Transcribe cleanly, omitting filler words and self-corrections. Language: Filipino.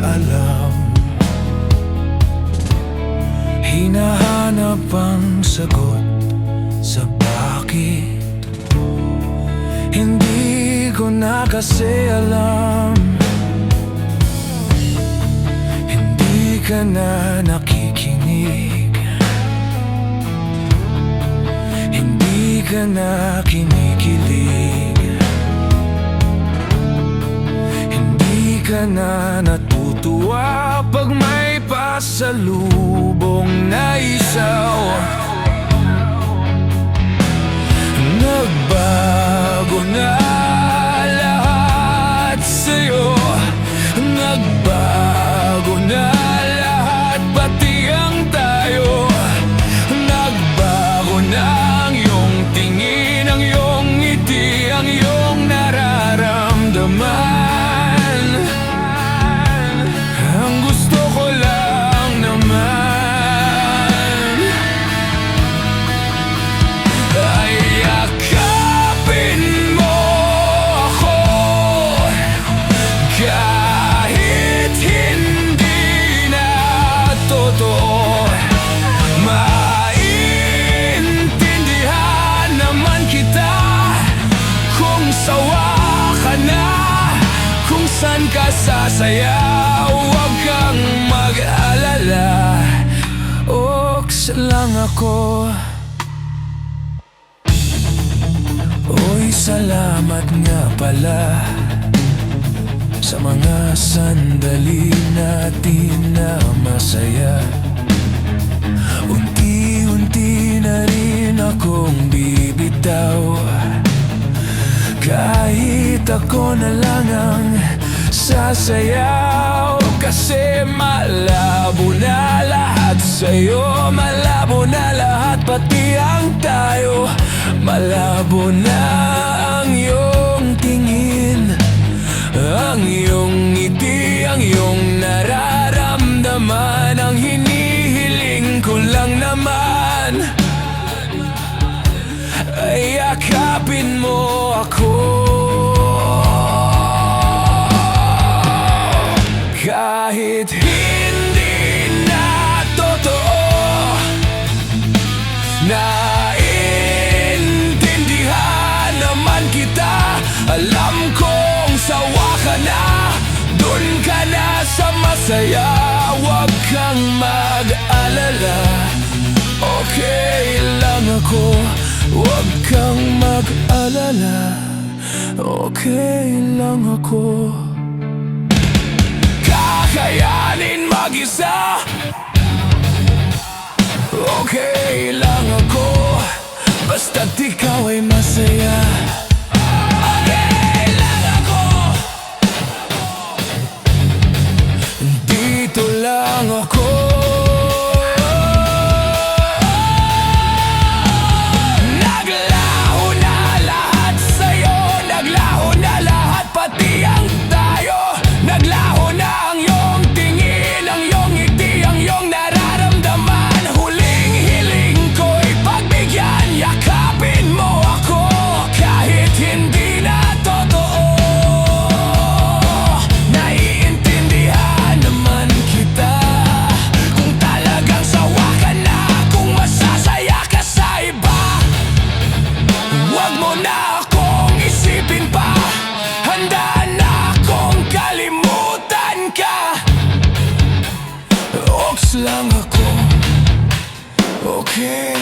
alam. Hinahanap ang sagot sa bakit. Hindi ko na kasi alam. Hindi ka na nakikinig. Hindi ka na kinikilig. Hindi ka na natutuwa pag may pasalubong na isaw. Nagbago na lahat sa'yo. Nagbago na lahat, pati ang tayo. Nagbago na ang iyong tingin, ang iyong ngiti, ang iyong nararamdaman. Ang gusto ko lang naman ay yakapin mo ako, kahit hindi na totoo. Maintindihan naman kita kung sawa ka na, kung saan ka sasaya. Huwag kang mag-alala, oks lang ako. Uy, salamat nga pala sa mga sandali natin na masaya. Unti-unti na rin akong bibitaw, kahit ako na lang ang sasayaw. Kasi malabo na lahat sa'yo, malabo na lahat, pati ang tayo. Malabo na ang iyong tingin, ang iyong ngiti, ang iyong nararamdaman. Ang hinihiling ko lang naman ay yakapin mo ako, kahit hindi na totoo. Naiintindihan naman kita. Alam kong sawa ka na, dun ka na sa masaya. Huwag kang mag-alala, okay lang ako. Huwag kang mag-alala, okay lang ako. Kakayanin mag-isa, okay lang ako, basta't ikaw ay masaya. Okay lang ako, dito lang ako. Naglaho na lahat sa'yo, naglaho na lahat, pati ang tayo. Naglaho na ang iyong tingin, ang iyong ngiti, ang iyong nararamdaman. Huling hiling ko'y pagbigyan, yakapin mo ako, kahit hindi na totoo. Naiintindihan naman kita kung talagang sawa ka na, kung masasaya ka sa iba. Huwag mo na akong isipin pa, handa na akong kalimutan ka. Oks lang ako, okay